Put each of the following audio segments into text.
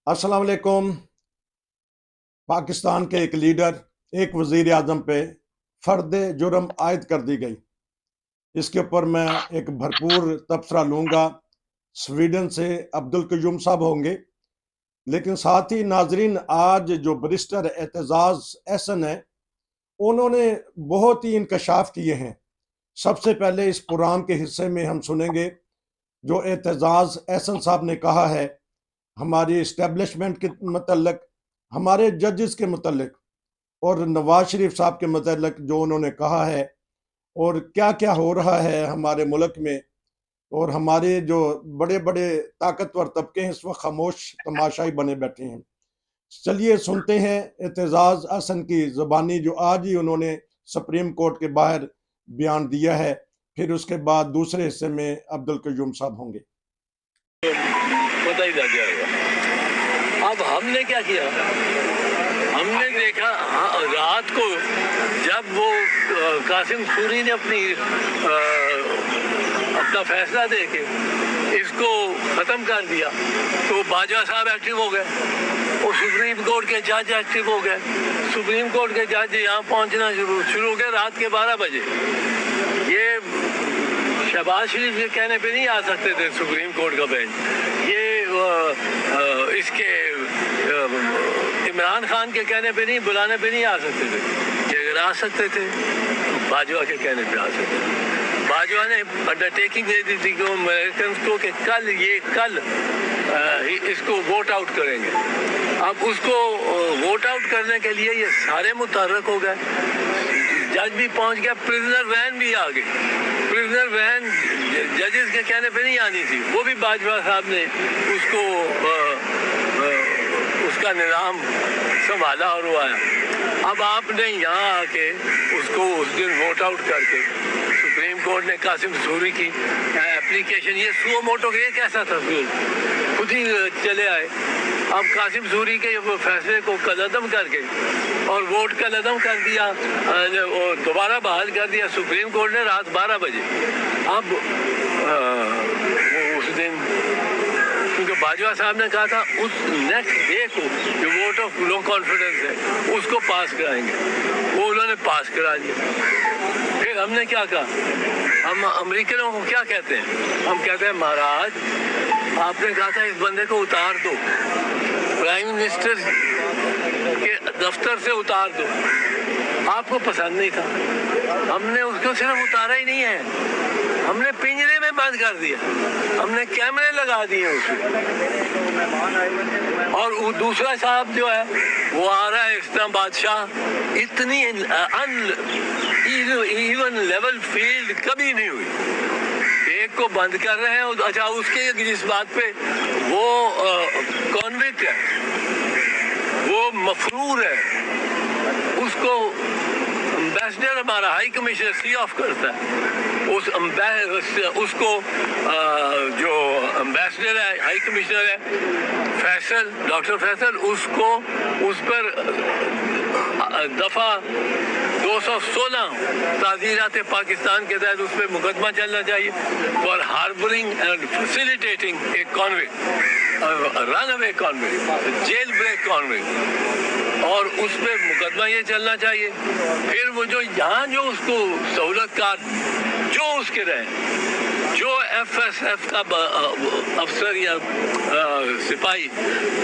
अस्सलाम वालेकुम। पाकिस्तान के एक लीडर, एक वज़ीर आज़म पे फ़र्द जुर्म आयद कर दी गई। इसके ऊपर मैं एक भरपूर तबसरा लूँगा। स्वीडन से अब्दुल कयूम साहब होंगे, लेकिन साथ ही नाजरीन, आज जो बैरिस्टर एतजाज़ एहसन है, उन्होंने बहुत ही इंकशाफ किए हैं। सबसे पहले इस प्रोग्राम के हिस्से में हम सुनेंगे जो एतजाज़ एहसन साहब ने कहा है हमारी इस्टेब्लिशमेंट के मतलब, हमारे जजेस के मतलब और नवाज शरीफ साहब के मतलब जो उन्होंने कहा है, और क्या क्या हो रहा है हमारे मुल्क में। और हमारे जो बड़े बड़े ताकतवर तबके हैं इस वक्त खामोश तमाशाई बने बैठे हैं। चलिए सुनते हैं एतजाज़ हसन की ज़बानी जो आज ही उन्होंने सुप्रीम कोर्ट के बाहर बयान दिया है। फिर उसके बाद दूसरे हिस्से में अब्दुल कयूम साहब होंगे। पता ही लग जाएगा। अब हमने क्या किया, हमने देखा रात को जब वो कासिम सूरी ने अपना फैसला दे के इसको ख़त्म कर दिया तो बाजवा साहब एक्टिव हो गए और सुप्रीम कोर्ट के जज एक्टिव हो गए। सुप्रीम कोर्ट के जज यहाँ पहुँचना शुरू हो गए रात के 12 बजे। ये शहबाज शरीफ के कहने पे नहीं आ सकते थे सुप्रीम कोर्ट का बेंच, ये इसके इमरान खान के कहने पे नहीं, बुलाने पे नहीं आ सकते थे। अगर आ सकते थे तो बाजवा के कहने पे आ सकते थे। बाजवा ने अंडरटेकिंग दे दी थी कि अमेरिकन को कि कल इसको वोट आउट करेंगे। अब उसको वोट आउट करने के लिए ये सारे मुतहर्रिक हो गए। जज भी पहुंच गया, प्रिजनर वैन भी आ गई। प्रिजनर वैन जजेस के कहने पे नहीं आनी थी, वो भी बाजवा साहब ने उसको उसका निज़ाम संभाला और वो आया। अब आपने यहाँ आके उसको उस दिन वोट आउट करके सुप्रीम कोर्ट ने कासिम सूरी की एप्लीकेशन, ये सुओ मोटो के कैसा था, खुद ही चले आए। अब कासिम सूरी के फैसले को कलअदम करके और वोट कलअदम कर दिया और दोबारा बहाल कर दिया सुप्रीम कोर्ट ने रात 12 बजे। अब उस दिन क्योंकि बाजवा साहब ने कहा था उस नेक्स्ट डे को जो वोट ऑफ नो कॉन्फिडेंस है उसको पास कराएंगे, वो उन्होंने पास करा दिया। फिर हमने क्या कहा, हम अमेरिकनों को क्या कहते हैं, हम कहते हैं महाराज आपने कहा था इस बंदे को उतार दो, प्राइम मिनिस्टर के दफ्तर से उतार दो, आपको पसंद नहीं था, हमने उसको सिर्फ उतारा ही नहीं है, हमने पिंजरे में बंद कर दिया, हमने कैमरे लगा दिए उसमें। और वो दूसरा साहब जो है वो आ रहा है इस्लाम बादशाह, इतनी इवन लेवल फील्ड कभी नहीं हुई। एक को बंद कर रहे हैं, अच्छा उसके जिस बात पे वो कॉन्विक्ट है, वो मफरूर है, उसको एम्बेसडर हमारा हाई कमिश्नर सी ऑफ करता है। उसको जो एम्बेसडर है, हाई कमिश्नर है फैसल, डॉक्टर फैसल, उसको उस पर दफ़ा 216 ताज़ीरात पाकिस्तान के तहत उस पर मुकदमा चलना चाहिए for harbouring and facilitating a convict, run away convict, jail break convict, और उस पर मुकदमा ये चलना चाहिए। फिर वो जो यहाँ जो उसको सहूलतकार जो उसके रहे, जो FSF का अफसर या सिपाही,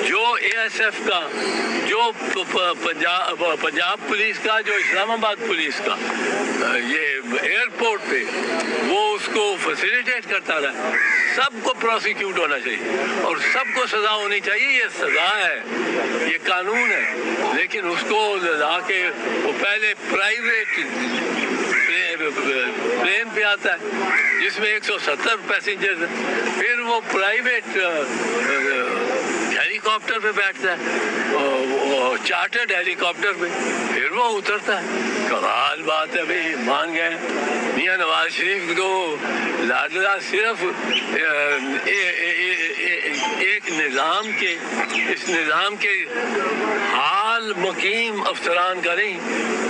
जो ASF का, जो पंजाब पुलिस का, जो इस्लामाबाद पुलिस का, ये एयरपोर्ट पे वो उसको फैसिलिटेट करता रहा, सबको प्रोसिक्यूट होना चाहिए और सबको सज़ा होनी चाहिए। ये सज़ा है, ये कानून है। लेकिन उसको ला के वो पहले प्राइवेट प्लेन पे आता है जिसमें 170 पैसेंजर्स हैं, फिर वो प्राइवेट हेलीकॉप्टर पे बैठता है, चार्टर्ड हेलीकॉप्टर पे, फिर वो उतरता है। कमाल बात है भाई, मान गए मियां नवाज शरीफ को लाडला सिर्फ एक इस निज़ाम के हाल मुकीम अफसरान का नहीं,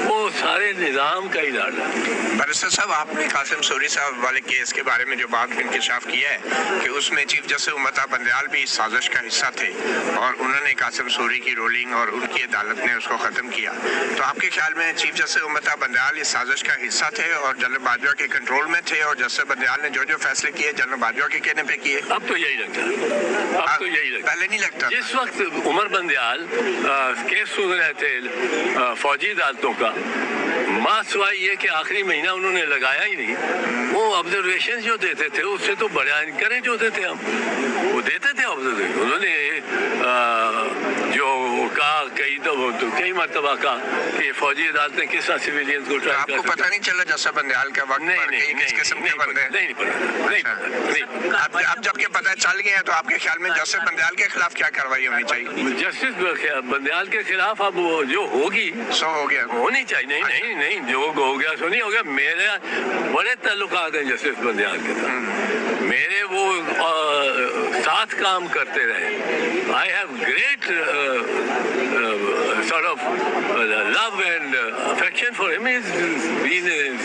वो सारे निज़ाम का ही लाडला। बैरिस्टर साहब, आपने कासिम सूरी साहब वाले केस के बारे में जो बात इंकशाफ किया है कि उसमें चीफ जस्टिस उम्मता बंदयाल भी इस साजिश का हिस्सा थे और उन्होंने कासिम सूरी की रूलिंग और उनकी अदालत ने उसको ख़त्म किया, तो आपके ख्याल में चीफ जस्टिस उम्मता बंदयाल इस साजिश का हिस्सा थे और जनरल बाजवा के कंट्रोल में थे और जस्टिस बंदयाल ने जो जो फैसले किए जनरल बाजवा के कहने पे किए? अब तो यही लगता है, अब तो यही लगता है। पहले नहीं लगता। जिस वक्त उमर बंदयाल केस सुन रहे थे फौजी अदालतों का, सिवाय ये कि आखिरी महीना उन्होंने लगाया ही नहीं, वो ऑब्जर्वेशन जो देते थे उससे तो बड़ा इनकरेज होते थे हम, वो देते थे ऑब्जर्वेशन। उन्होंने जो कहा कई मरतबा कहा कि फौजी अदालतें किस तरह सिविलियंस को ट्राई आपको पता नहीं चला जस्टिस बंदयाल का वक्त किस किस्म के बंदे? नहीं पता। अब जबकि पता चल गया तो आपके ख्याल में जस्टिस बंदयाल के खिलाफ क्या कार्रवाई होनी चाहिए? जस्टिस बंदयाल के खिलाफ अब वो जो होगी सो हो गया, होनी चाहिए। नहीं जो हो गया सो नहीं हो गया। मेरे बड़े ताल्लुकात हैं जस्टिस बंदयाल के साथ, मेरे वो साथ काम करते रहे। I have great sort of love and affection for him. He's been,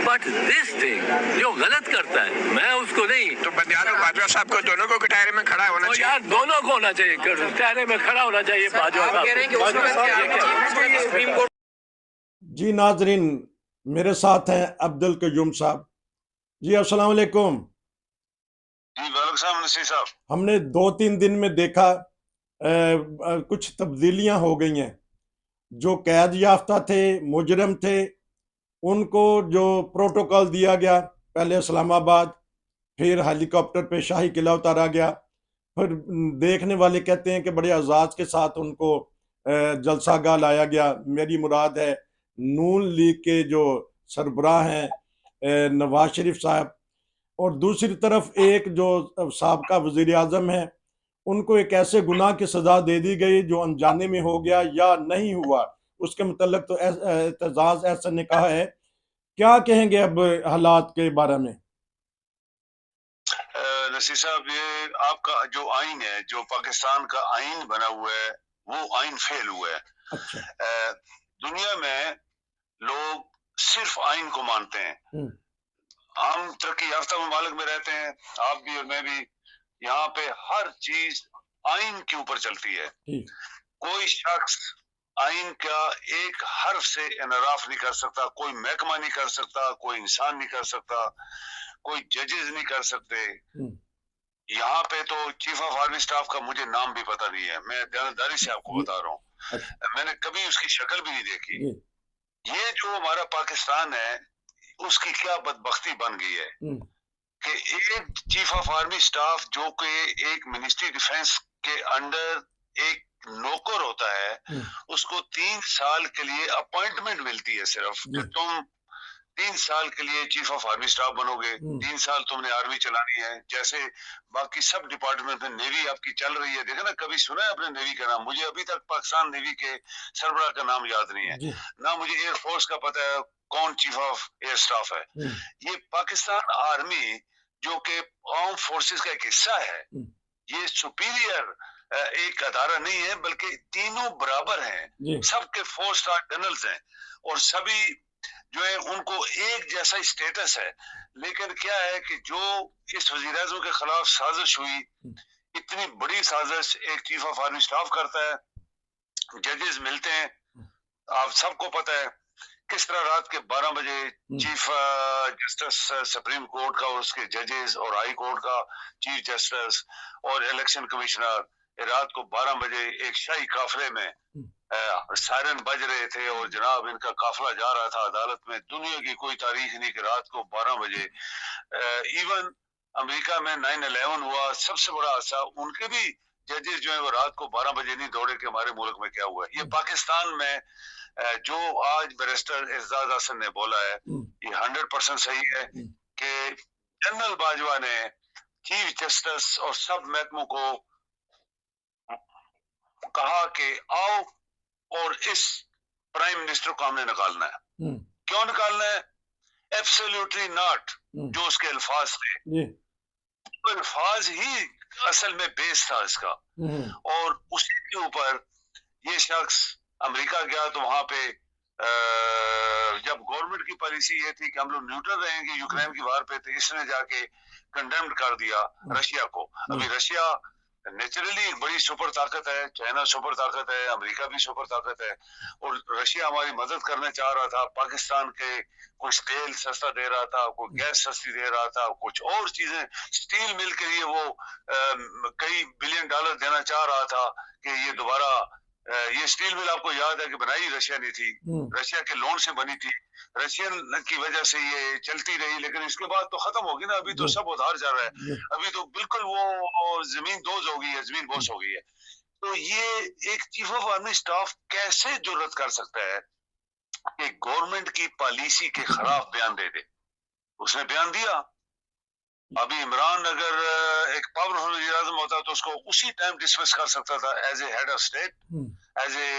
but this thing जो गलत करता है मैं उसको नहीं। तो बंदयाल और बाजवा साहब को दोनों को कटारे में खड़ा होना चाहिए। यार दोनों को होना चाहिए, कटारे में खड़ा होना चाहिए बाजवा साहब। जी नाजरीन, मेरे साथ हैं अब्दुल कयूम साहब। जी अस्सलाम वालेकुम। जी वालेकुम सलाम नसीर साहब। हमने 2-3 दिन में देखा कुछ तब्दीलियां हो गई हैं। जो कैद याफ्ता थे, मुजरम थे, उनको जो प्रोटोकॉल दिया गया, पहले इस्लामाबाद, फिर हेलीकॉप्टर पे शाही किला उतारा गया, फिर देखने वाले कहते हैं कि बड़े एजाज के साथ उनको जलसागाह लाया गया। मेरी मुराद है नून लीग के जो सरबराह हैं नवाज शरीफ साहब, और दूसरी तरफ एक जो साबका वज़ीर आज़म है, उनको एक ऐसे गुनाह की सज़ा दे दी गई जो अनजाने में हो गया या नहीं हुआ, उसके मुतल्लिक तो एतजाज़ एहसन ने कहा है। क्या कहेंगे अब हालात के बारे में? नसीर साहब, ये आपका जो आइन है, जो पाकिस्तान का आइन बना हुआ है, वो आइन फेल हुआ है। अच्छा। दुनिया में लोग सिर्फ आइन को मानते हैं। हम तरक्की याफ्ता ममालिक में रहते हैं, आप भी और मैं भी। यहाँ पे हर चीज आइन के ऊपर चलती है। कोई शख्स आइन का एक हर्फ से इनराफ नहीं कर सकता, कोई महकमा नहीं कर सकता, कोई इंसान नहीं कर सकता, कोई जजेस नहीं कर सकते। यहाँ पे तो चीफ ऑफ आर्मी स्टाफ का मुझे नाम भी पता नहीं है, मैं दयानतदारी से आपको बता रहा हूँ। मैंने कभी उसकी शक्ल भी नहीं देखी। ये जो हमारा पाकिस्तान है, उसकी क्या बदबख्ती बन गई है कि एक चीफ ऑफ आर्मी स्टाफ जो कि एक मिनिस्ट्री डिफेंस के अंडर एक नौकर होता है, उसको 3 साल के लिए अपॉइंटमेंट मिलती है सिर्फ कि तुम 3 साल के लिए चीफ ऑफ आर्मी स्टाफ बनोगे, 3 साल तुमने आर्मी चलानी है। जैसे बाकी सब डिपार्टमेंट में नेवी आपकी चल रही है। देखा ना, कभी सुना है आपने नेवी का नाम? मुझे अभी तक पाकिस्तान नेवी के सरबराह का नाम याद नहीं है, ना मुझे एयरफोर्स का पता है कौन चीफ ऑफ एयर स्टाफ है। ये पाकिस्तान आर्मी जो कि आर्म फोर्सेस का एक हिस्सा है, ये सुपीरियर एक अदारा नहीं है, बल्कि तीनों बराबर हैं, सबके 4 स्टार जनरल्स हैं और सभी जो है उनको एक जैसा स्टेटस है। लेकिन क्या है कि जो इस वज़ीर आज़म के खिलाफ साजिश हुई, इतनी बड़ी साजिश एक चीफ ऑफ आर्मी स्टाफ करता है, जजेस मिलते हैं, आप सबको पता है किस तरह रात के 12 बजे चीफ जस्टिस सुप्रीम कोर्ट का, उसके जजेस और हाई कोर्ट का चीफ जस्टिस और इलेक्शन कमिश्नर रात को 12 बजे एक शाही काफिले में सायरन बज रहे थे और जनाब इनका काफिला जा रहा था अदालत में। दुनिया की कोई तारीख नहीं कि रात को 12 बजे, इवन अमेरिका में 9/11 हुआ, सबसे बड़ा हादसा, उनके भी जजेस जो है वो रात को 12 बजे नहीं दौड़े कि हमारे मुल्क में क्या हुआ। ये पाकिस्तान में जो आज बैरिस्टर एजाज हसन ने बोला है, ये 100% सही है कि जनरल बाजवा ने चीफ जस्टिस और सब महकमों को कहा कि आओ और इस प्राइम मिनिस्टर को हमने निकालना है। क्यों निकालना है? एब्सोल्युटली नॉट, जो उसके अल्फाज थे, तो अल्फाज ही असल में बेस था इसका। और उसी के ऊपर ये शख्स अमेरिका गया, तो वहां पे जब गवर्नमेंट की पॉलिसी ये थी कि हम लोग न्यूट्रल रहेंगे यूक्रेन की वार पे, तो इसने जाके कंडेम्ड कर दिया रशिया को। अभी रशिया नेचुरली एक बड़ी सुपर ताकत है, चाइना सुपर ताकत है, अमेरिका भी सुपर ताकत है, और रशिया हमारी मदद करने चाह रहा था। पाकिस्तान के कुछ तेल सस्ता दे रहा था, कोई गैस सस्ती दे रहा था, कुछ और चीजें, स्टील मिल के लिए वो कई बिलियन डॉलर देना चाह रहा था कि ये दोबारा ये स्टील मिल आपको याद है कि बनाई रशिया ने थी, रशिया के लोन से बनी थी, रशियन की वजह से ये चलती रही, लेकिन इसके बाद तो खत्म होगी ना, अभी तो सब उधार जा रहा है, अभी तो बिल्कुल वो जमीन दोज हो गई है, जमीन बोस हो गई है। तो ये एक चीफ ऑफ आर्मी स्टाफ कैसे जुर्रत कर सकता है कि गवर्नमेंट की पॉलिसी के खिलाफ बयान दे दे? उसने बयान दिया। अभी इमरान अगर एक पावरफुल वज़ीर आज़म होता तो उसको उसी टाइम डिसमिस कर सकता था as a head of state, as a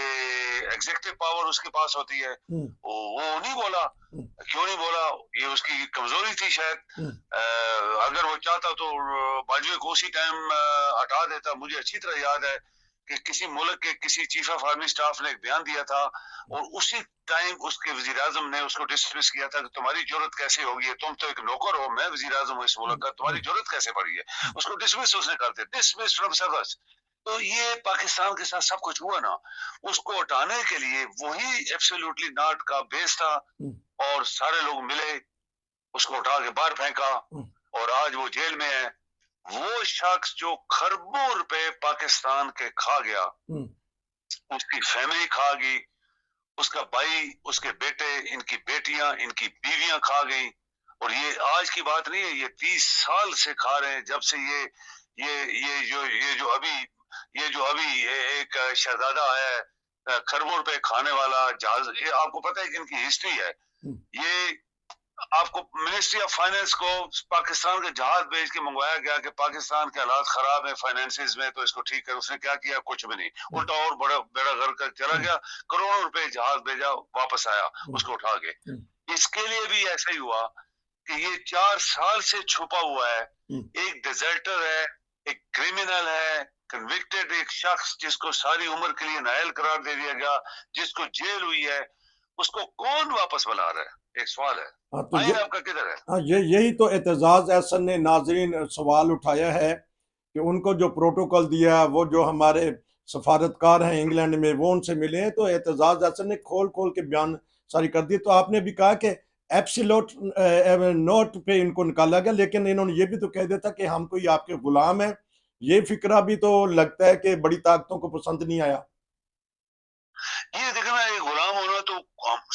executive power उसके पास होती है। वो नहीं बोला। क्यों नहीं बोला? ये उसकी कमजोरी थी शायद। अगर वो चाहता तो बाजवा को उसी टाइम हटा देता। मुझे अच्छी तरह याद है कि किसी मुल्क के किसी चीफ ऑफ आर्मी स्टाफ ने एक बयान दिया था और उसी टाइम उसके वजीर आजम ने उसको डिसमिस किया था कि तुम्हारी जरूरत कैसे होगी, तुम तो एक नौकर हो, मैं वजीर आजम हूँ इस मुल्क का, तुम्हारी जरूरत कैसे पड़ी है? उसको डिसमिस उसने कर दिया, डिसमिस फ्रॉम सर्विस। तो ये पाकिस्तान के साथ सब कुछ हुआ ना, उसको हटाने के लिए वही एब्सोल्युटली नॉट का बेस था और सारे लोग मिले, उसको उठा के बाहर फेंका और आज वो जेल में है। वो शख्स जो खरबों रुपए पाकिस्तान के खा गया, उसकी फैमिली खा गई, उसका भाई, उसके बेटे, इनकी बेटियां, इनकी बीवियां खा गई। और ये आज की बात नहीं है, ये 30 साल से खा रहे हैं, जब से ये जो अभी एक शहजादा है खरबों रुपए खाने वाला जहाज, ये आपको पता है कि इनकी हिस्ट्री है। ये आपको मिनिस्ट्री ऑफ फाइनेंस को पाकिस्तान का जहाज भेज के मंगवाया गया कि पाकिस्तान के हालात खराब है फाइनेंसिस में, तो इसको ठीक कर। उसने क्या किया? कुछ भी नहीं, उल्टा और बड़ा बेड़ा घर कर चला गया, करोड़ों रुपए जहाज भेजा, वापस आया उसको उठा के। इसके लिए भी ऐसा ही हुआ कि ये 4 साल से छुपा हुआ है, एक डिजर्टर है, एक क्रिमिनल है, कन्विक्टेड एक शख्स जिसको सारी उम्र के लिए नाअहल करार दे दिया गया, जिसको जेल हुई है, उसको कौन वापस बुला रहा है? एक सवाल है। तो आपका किधर है? यही तो एतजाज एहसन ने नाजरीन सवाल उठाया है कि उनको जो प्रोटोकॉल दिया, वो जो हमारे सफारतकार हैं इंग्लैंड में, वो उनसे मिले हैं, तो एतजाज एहसन ने खोल खोल के बयान सारी कर दी। तो आपने भी कहा कि एब्सोल्यूट नोट पे इनको निकाला गया, लेकिन इन्होंने ये भी तो कह दिया था कि हम कोई आपके गुलाम हैं। ये फिक्रा भी तो लगता है कि बड़ी ताकतों को पसंद नहीं आया। ये देखना, ये गुलाम होना तो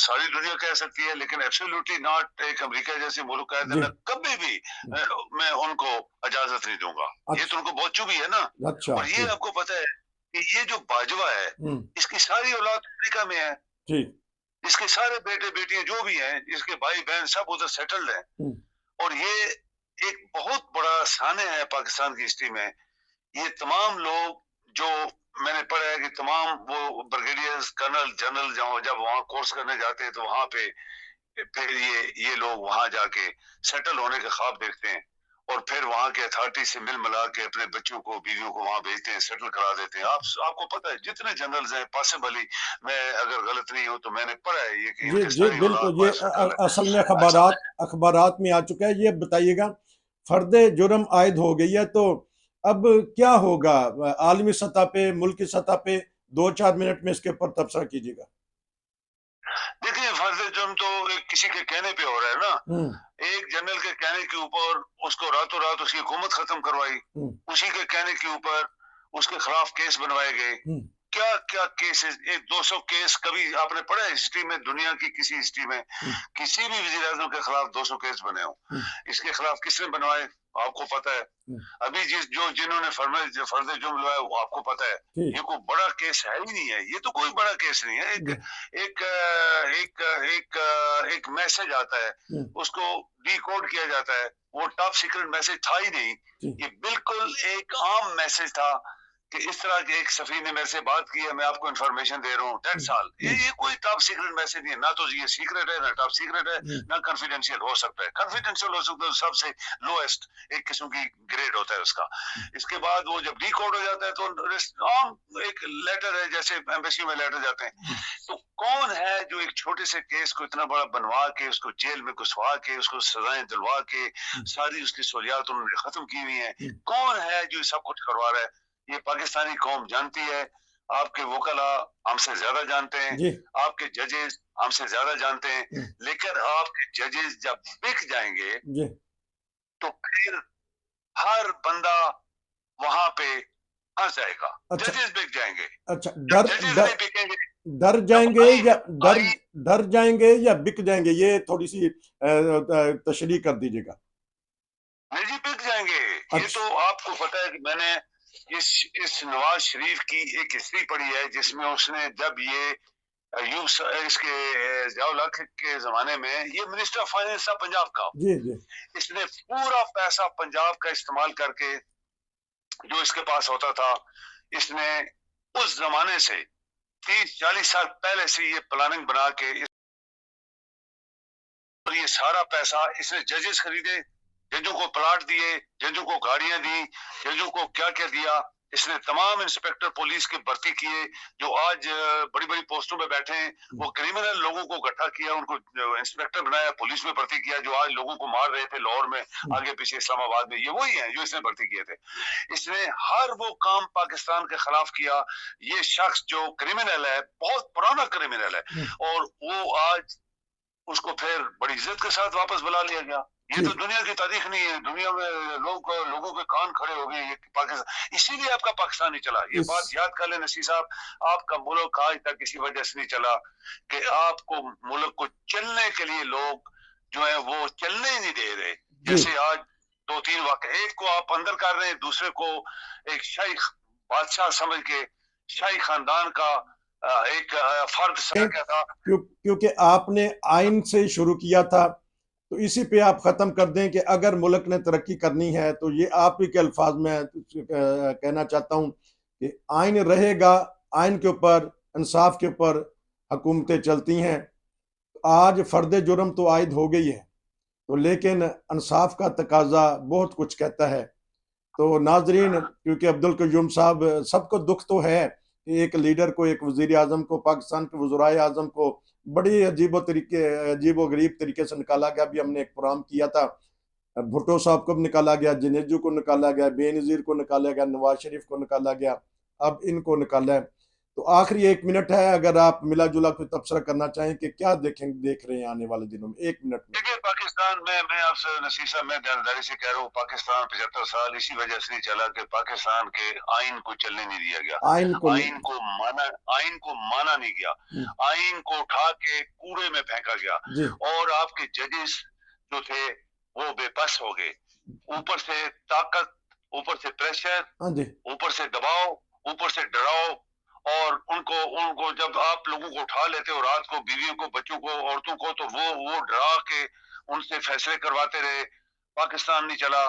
सारी दुनिया कह सकती है, लेकिन एब्सोल्युटली नॉट एक अमेरिका जैसे मुल्क कह देना कभी भी मैं उनको इजाजत नहीं दूंगा। ये तो उनको बहुत चुभी है ना। अच्छा, और ये आपको पता है कि ये जो बाजवा है, इसकी सारी औलाद अमेरिका में है, इसके सारे बेटे बेटियां जो भी हैं, इसके भाई बहन सब उधर सेटल्ड हैं। और ये एक बहुत बड़ा साने है पाकिस्तान की हिस्ट्री में। ये तमाम लोग जो मैंने पढ़ा है कि तमाम वो ब्रिगेडियर्स, कर्नल, जनरल जब वहां कोर्स करने जाते हैं, तो वहां पे फिर ये लोग वहां जाके सेटल होने के ख्वाब देखते हैं और फिर वहां के अथॉरिटी से मिल मिला के अपने बच्चों को, बीवियों को वहां भेजते हैं, सेटल करा देते हैं। आपको पता है जितने जनरल्स हैं, पॉसिबली, मैं अगर गलत नहीं हूं तो मैंने पढ़ा है ये कि बिल्कुल, ये असल में अखबारात में आ चुका है। ये बताइएगा, फर्द जुर्म आयद हो गई है, तो अब क्या होगा आलमी सतह पे, मुल्की सतह पे? 2-4 मिनट में इसके ऊपर तबसरा कीजिएगा। देखिए, फर्द जुर्म तो किसी के कहने पे हो रहा है ना। एक जनरल के कहने के ऊपर उसको रातों रात उसकी हुकूमत खत्म करवाई, उसी के कहने के ऊपर उसके खिलाफ केस बनवाए गए। क्या क्या केसेस, 200 केस कभी आपने पढ़ा है हिस्ट्री में, दुनिया की किसी हिस्ट्री में किसी भी वजीर आज़म के खिलाफ 200 केस बने हो? इसके खिलाफ किसने बनवाए? आपको पता है। अभी जिन्होंने फर्द जुर्म लगाया वो आपको पता है। ये कोई बड़ा केस है ही नहीं है, ये तो कोई बड़ा केस नहीं है। एक मैसेज आता है, उसको डिकोड किया जाता है, वो टॉप सीक्रेट मैसेज था ही नहीं, ये बिल्कुल एक आम मैसेज था कि इस तरह के एक सफी ने मेरे से बात की है, मैं आपको इन्फॉर्मेशन दे रहा हूँ, दैट्स ऑल। ये कोई टॉप सीक्रेट मैसेज नहीं है, ना तो ये सीक्रेट है ना टॉप सीक्रेट है, ना कॉन्फिडेंशियल हो सकता है। कॉन्फिडेंशियल हो सकता है सबसे लोएस्ट एक किस्म की ग्रेड होता है उसका। इसके बाद वो जब डिकोड हो जाता है तो आम एक लेटर है, जैसे एम्बेसी में लेटर जाते हैं। तो कौन है जो एक छोटे से केस को इतना बड़ा बनवा के उसको जेल में घुसवा के उसको सजाएं दिलवा के सारी उसकी सहूलियात उन्होंने खत्म की हुई है? कौन है जो सब कुछ करवा रहा है? ये पाकिस्तानी कौम जानती है, आपके वकला हमसे ज्यादा जानते हैं, आपके जजेस हमसे ज्यादा जानते हैं, लेकिन आपके जजेस जब बिक जाएंगे तो फिर हर बंदा वहां पे फंस जाएगा। अच्छा, जजेस बिक जाएंगे। अच्छा, जजेस नहीं बिकेंगे, डर जाएंगे या डर जाएंगे या बिक जाएंगे, ये थोड़ी सी तशरीह कर दीजिएगा। नहीं जी, बिक जाएंगे। अच्छा। ये तो आपको पता है कि मैंने इस नवाज शरीफ की एक हिस्ट्री पढ़ी है, जिसमें उसने जब ये इसके ज़ियाउल हक के जमाने में ये मिनिस्टर ऑफ फाइनेंस था पंजाब का, इसने पूरा पैसा पंजाब का इस्तेमाल करके जो इसके पास होता था, इसने उस जमाने से 30-40 साल पहले से ये प्लानिंग बना के ये सारा पैसा इसने जजेस खरीदे, जजों को प्लाट दिए, जजों को गाड़ियां दी, जजों को क्या क्या दिया। इसने तमाम इंस्पेक्टर पुलिस के भर्ती किए जो आज बड़ी बड़ी पोस्टों पे बैठे हैं। वो क्रिमिनल लोगों को इकट्ठा किया, उनको इंस्पेक्टर बनाया, पुलिस में भर्ती किया, जो आज लोगों को मार रहे थे लाहौर में, आगे पीछे इस्लामाबाद में, ये वही है जो इसने भर्ती किए थे। इसने हर वो काम पाकिस्तान के खिलाफ किया। ये शख्स जो क्रिमिनल है, बहुत पुराना क्रिमिनल है, और वो आज उसको फिर बड़ी इज्जत के साथ वापस बुला लिया गया। ये तो दुनिया की तारीख नहीं है, दुनिया में लोगों के कान खड़े हो गए। ये पाकिस्तान, इसीलिए आपका पाकिस्तान नहीं चला। ये बात याद कर लें नसीर साहब, आपका मुल्क आज तक किसी वजह से नहीं चला कि आपको मुल्क को चलने के लिए लोग जो है वो चलने ही नहीं दे रहे। जैसे आज 2-3 वाक़े, एक को आप अंदर कर रहे हैं, दूसरे को एक शाही बादशाह समझ के शाही खानदान का एक फर्द समझ गया था। क्योंकि आपने आइन से शुरू किया था, तो इसी पे आप ख़त्म कर दें कि अगर मुल्क ने तरक्की करनी है तो ये आप ही के अल्फाज में कहना चाहता हूँ कि आइन रहेगा, आइन के ऊपर, इंसाफ के ऊपर हुकूमतें चलती हैं। आज फ़र्द जुर्म तो आयद हो गई है, तो लेकिन इंसाफ का तकाजा बहुत कुछ कहता है। तो नाजरीन, क्योंकि अब्दुल कयूम साहब, सबको दुख तो है कि एक लीडर को, एक वज़ीर आज़म को, पाकिस्तान के वज़राए आज़म को बड़ी अजीब गरीब तरीके से निकाला गया। अभी हमने एक प्रोग्राम किया था, भुट्टो साहब को भी निकाला गया, जनेजू को निकाला गया, बेनज़ीर को निकाला गया, नवाज शरीफ को निकाला गया, अब इनको निकाला है। तो आखिरी 1 मिनट है, अगर आप मिला जुला कोई तबसरा करना चाहें कि क्या देख रहे हैं आने वाले दिनों में, 1 मिनट में। देखिए, पाकिस्तान में मैं आपसे नसीर साहब, मैं ईमानदारी से कह रहा हूँ, पाकिस्तान 75 साल इसी वजह से नहीं चला कि पाकिस्तान के आइन को चलने नहीं दिया गया, आइन को माना नहीं गया, आइन को उठा के कूड़े में फेंका गया, और आपके जजेस जो थे वो बेबस हो गए। ऊपर से ताकत, ऊपर से प्रेशर, ऊपर से दबाव, ऊपर से डराव, और उनको जब आप लोगों को उठा लेते हो रात को, बीवियों को, बच्चों को, औरतों को, तो वो डरा के उनसे फैसले करवाते रहे। पाकिस्तान नहीं चला।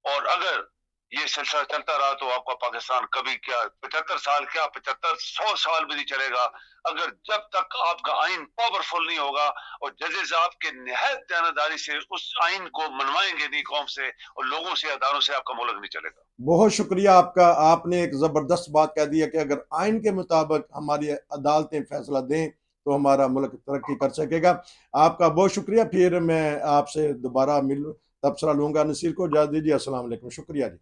और अगर ये सिलसिला चलता रहा तो आपका पाकिस्तान कभी क्या 75 साल, क्या 75-100 साल भी नहीं चलेगा, अगर जब तक आपका आइन पावरफुल नहीं होगा और जजेस आपके निहायत दयानतदारी से उस आइन को मनवाएंगे नहीं कौम से और लोगों से, अदारों से, आपका मुल्क नहीं चलेगा। बहुत शुक्रिया आपका, आपने एक जबरदस्त बात कह दी है कि अगर आइन के मुताबिक हमारी अदालतें फैसला दें तो हमारा मुल्क तरक्की कर सकेगा। आपका बहुत शुक्रिया। फिर मैं आपसे दोबारा तबसरा लूंगा। नसीर को इजाज़त दीजिए। अस्सलाम वालेकुम। शुक्रिया जी।